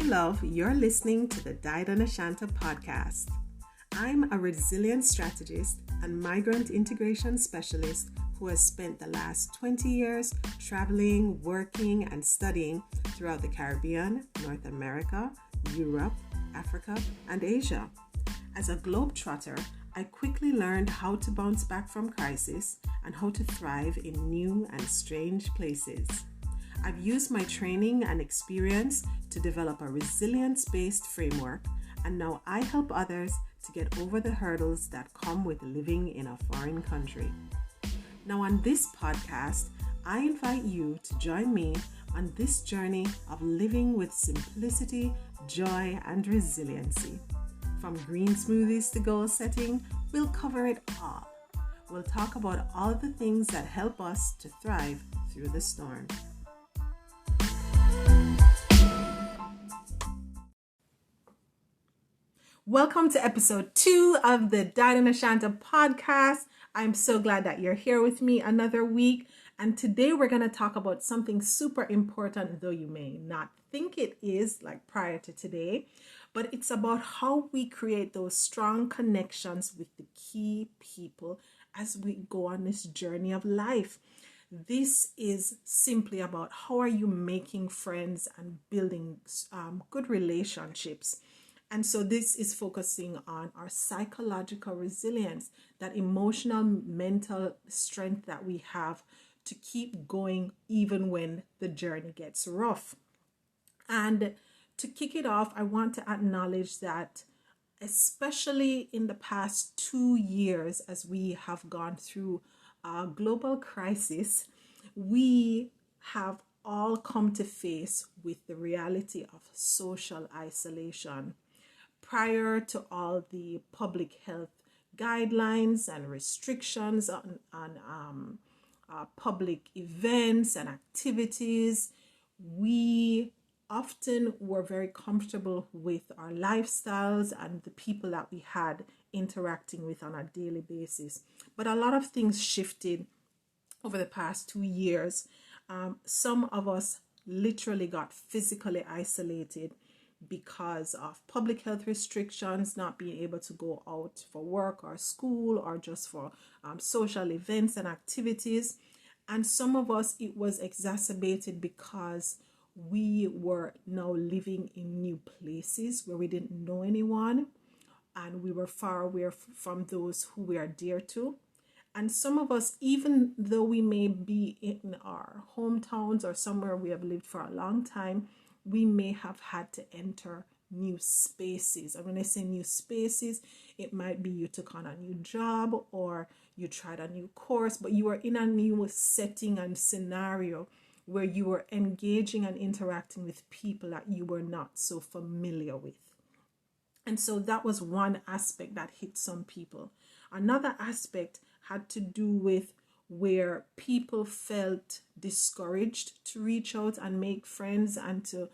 love, you're listening to the Died on Ashanta podcast. I'm a resilience strategist and migrant integration specialist who has spent the last 20 years traveling, working, and studying throughout the Caribbean, North America, Europe, Africa, and Asia. As a globetrotter, I quickly learned how to bounce back from crisis and how to thrive in new and strange places. I've used my training and experience to develop a resilience-based framework, and now I help others to get over the hurdles that come with living in a foreign country. Now on this podcast, I invite you to join me on this journey of living with simplicity, joy, and resiliency. From green smoothies to goal setting, we'll cover it all. We'll talk about all the things that help us to thrive through the storm. Welcome to episode 2 of the Died on Ashanta podcast. I'm so glad that you're here with me another week. And today we're going to talk about something super important, though you may not think it is, like prior to today. But it's about how we create those strong connections with the key people as we go on this journey of life. This is simply about how are you making friends and building good relationships. And so this is focusing on our psychological resilience, that emotional, mental strength that we have to keep going even when the journey gets rough. And to kick it off, I want to acknowledge that especially in the past 2 years, as we have gone through a global crisis, we have all come to face with the reality of social isolation. Prior to all the public health guidelines and restrictions on public events and activities, we often were very comfortable with our lifestyles and the people that we had interacting with on a daily basis. But a lot of things shifted over the past 2 years. Some of us literally got physically isolated because of public health restrictions, not being able to go out for work or school or just for social events and activities. And some of us, it was exacerbated because we were now living in new places where we didn't know anyone and we were far away from those who we are dear to. And some of us, even though we may be in our hometowns or somewhere we have lived for a long time, we may have had to enter new spaces. And when I say new spaces, it might be you took on a new job or you tried a new course, but you were in a new setting and scenario where you were engaging and interacting with people that you were not so familiar with. And so that was one aspect that hit some people. Another aspect had to do with where people felt discouraged to reach out and make friends and to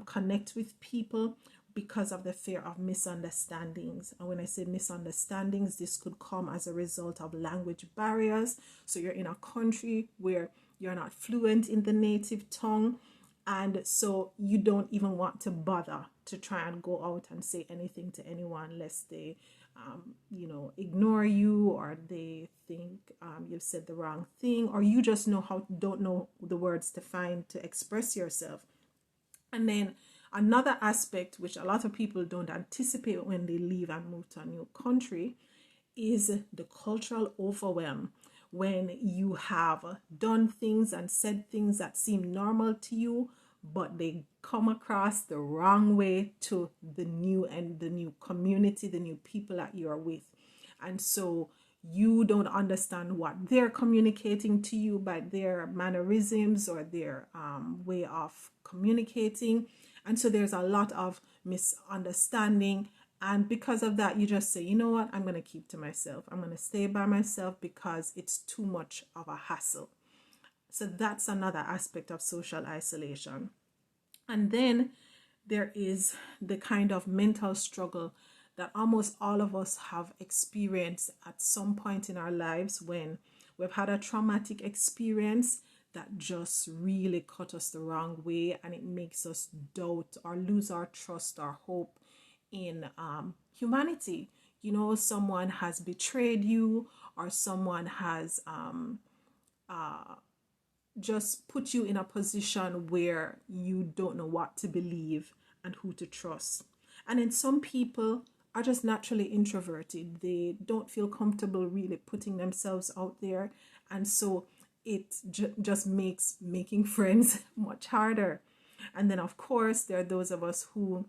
connect with people because of the fear of misunderstandings. And when I say misunderstandings, this could come as a result of language barriers. So you're in a country where you're not fluent in the native tongue, and so you don't even want to bother to try and go out and say anything to anyone lest they ignore you, or they think you've said the wrong thing, or you just don't know the words to find to express yourself. And then another aspect, which a lot of people don't anticipate when they leave and move to a new country, is the cultural overwhelm. When you have done things and said things that seem normal to you, but they come across the wrong way to the new community, the new people that you're with. And so you don't understand what they're communicating to you by their mannerisms or their way of communicating. And so there's a lot of misunderstanding. And because of that, you just say, you know what, I'm going to keep to myself. I'm going to stay by myself because it's too much of a hassle. So that's another aspect of social isolation. And then there is the kind of mental struggle that almost all of us have experienced at some point in our lives when we've had a traumatic experience that just really cut us the wrong way, and it makes us doubt or lose our trust or hope in humanity. You know, someone has betrayed you, or someone has just put you in a position where you don't know what to believe and who to trust. And then some people are just naturally introverted. They don't feel comfortable really putting themselves out there. And so it just makes making friends much harder. And then, of course, there are those of us who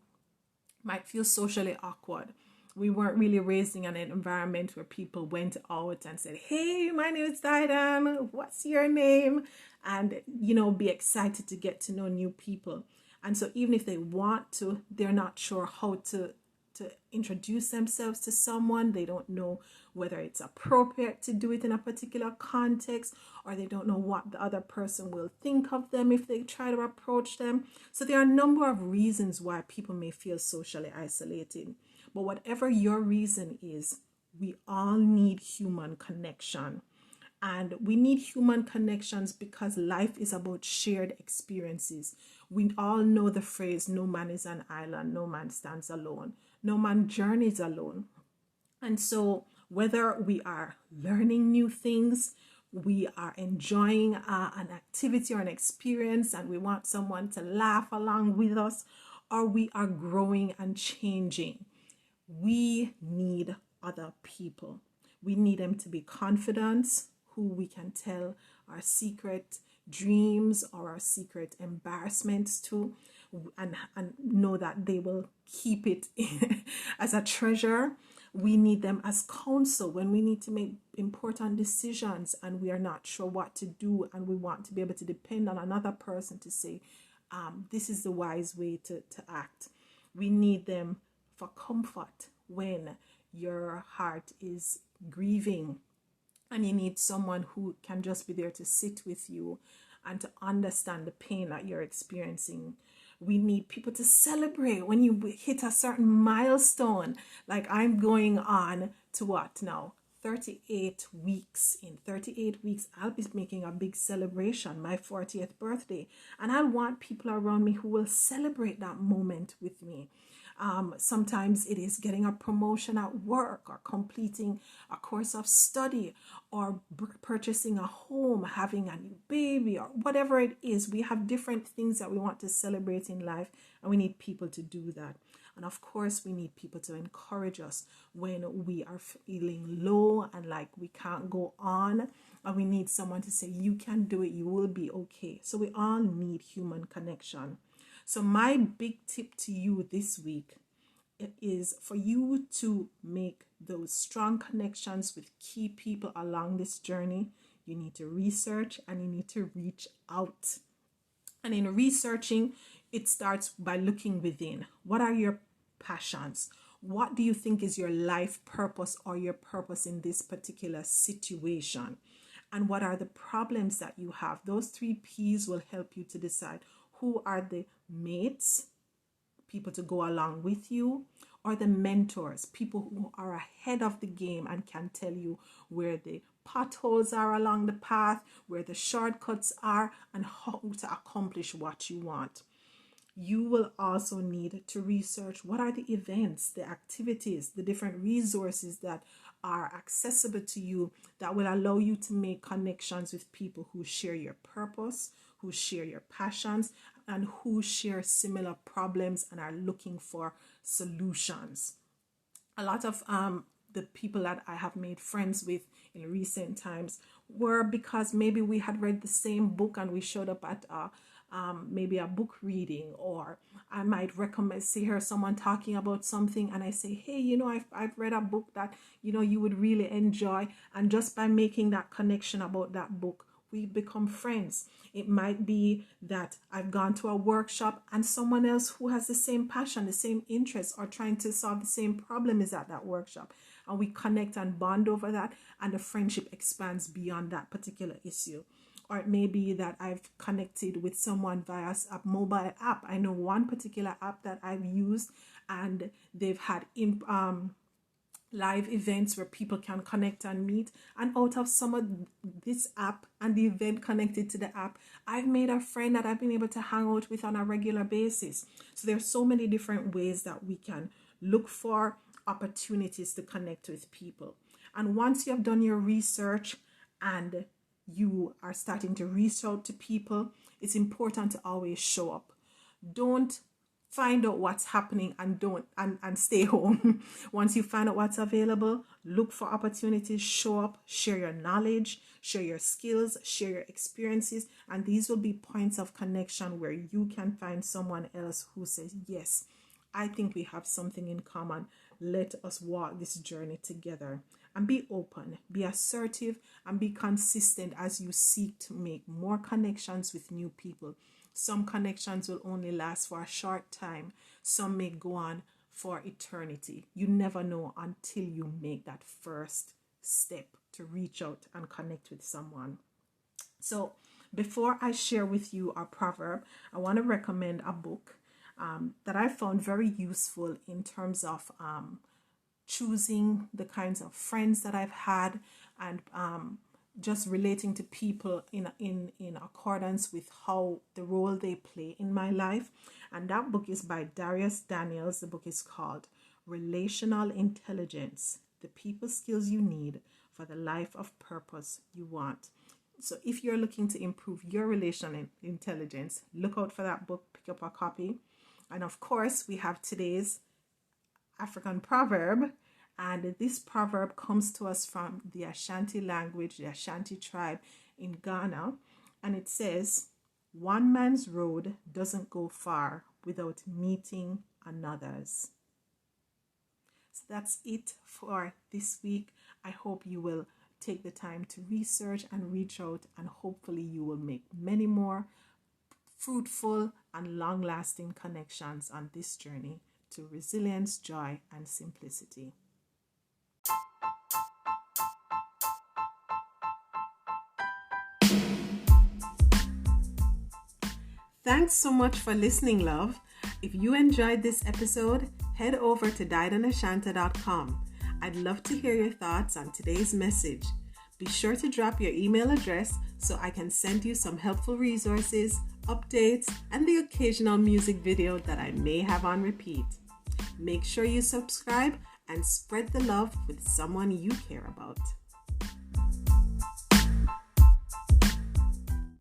might feel socially awkward. We weren't really raised in an environment where people went out and said, "Hey, my name is Diane. What's your name?" And, you know, be excited to get to know new people. And so even if they want to, they're not sure how to introduce themselves to someone. They don't know whether it's appropriate to do it in a particular context, or they don't know what the other person will think of them if they try to approach them. So there are a number of reasons why people may feel socially isolated. But whatever your reason is, we all need human connection. And we need human connections because life is about shared experiences. We all know the phrase, "No man is an island, no man stands alone, no man journeys alone." And so whether we are learning new things, we are enjoying an activity or an experience, and we want someone to laugh along with us, or we are growing and changing, we need other people. We need them to be confidants, who we can tell our secret dreams or our secret embarrassments to, and know that they will keep it as a treasure. We need them as counsel when we need to make important decisions and we are not sure what to do, and we want to be able to depend on another person to say, this is the wise way to act. We need them for comfort when your heart is grieving, and you need someone who can just be there to sit with you and to understand the pain that you're experiencing. We need people to celebrate when you hit a certain milestone. Like I'm going on to what now? 38 weeks. In 38 weeks, I'll be making a big celebration, my 40th birthday. And I want people around me who will celebrate that moment with me. Sometimes it is getting a promotion at work, or completing a course of study, or purchasing a home, having a new baby, or whatever it is. We have different things that we want to celebrate in life, and we need people to do that. And of course, we need people to encourage us when we are feeling low and like we can't go on. And we need someone to say, "You can do it, you will be okay." So we all need human connection. So my big tip to you this week is for you to make those strong connections with key people along this journey. You need to research and you need to reach out. And in researching, it starts by looking within. What are your passions? What do you think is your life purpose or your purpose in this particular situation? And what are the problems that you have? Those 3 P's will help you to decide who are the mates, people to go along with you, or the mentors, people who are ahead of the game and can tell you where the potholes are along the path, where the shortcuts are, and how to accomplish what you want. You will also need to research what are the events, the activities, the different resources that are accessible to you that will allow you to make connections with people who share your purpose, who share your passions, and who share similar problems and are looking for solutions. A lot of the people that I have made friends with in recent times were because maybe we had read the same book and we showed up at maybe a book reading, or I might hear someone talking about something and I say, "Hey, you know, I've read a book that, you know, you would really enjoy." And just by making that connection about that book, we become friends. It might be that I've gone to a workshop and someone else who has the same passion, the same interest, or trying to solve the same problem is at that workshop. And we connect and bond over that, and the friendship expands beyond that particular issue. Or it may be that I've connected with someone via a mobile app. I know one particular app that I've used, and they've had live events where people can connect and meet. And out of some of this app and the event connected to the app, I've made a friend that I've been able to hang out with on a regular basis. So there's so many different ways that we can look for opportunities to connect with people. And once you have done your research and you are starting to reach out to people, it's important to always show up. Don't find out what's happening and stay home. Once you find out what's available, look for opportunities, show up, share your knowledge, share your skills, share your experiences, and these will be points of connection where you can find someone else who says, yes, I think we have something in common. Let us walk this journey together. And be open, be assertive, and be consistent as you seek to make more connections with new people. Some connections will only last for a short time. Some may go on for eternity. You never know until you make that first step to reach out and connect with someone. So before I share with you our proverb, I want to recommend a book that I found very useful in terms of choosing the kinds of friends that I've had, and just relating to people in accordance with how the role they play in my life. And that book is by Darius Daniels. The book is called Relational Intelligence: The People Skills You Need for the Life of Purpose You Want. So if you're looking to improve your relational intelligence, look out for that book, pick up a copy. And of course, we have today's African proverb, and this proverb comes to us from the Ashanti language, the Ashanti tribe in Ghana, and it says, "One man's road doesn't go far without meeting another's." So that's it for this week. I hope you will take the time to research and reach out, and hopefully you will make many more fruitful and long-lasting connections on this journey to resilience, joy, and simplicity. Thanks so much for listening, love. If you enjoyed this episode, head over to didanashanta.com. I'd love to hear your thoughts on today's message. Be sure to drop your email address so I can send you some helpful resources, updates, and the occasional music video that I may have on repeat. Make sure you subscribe and spread the love with someone you care about.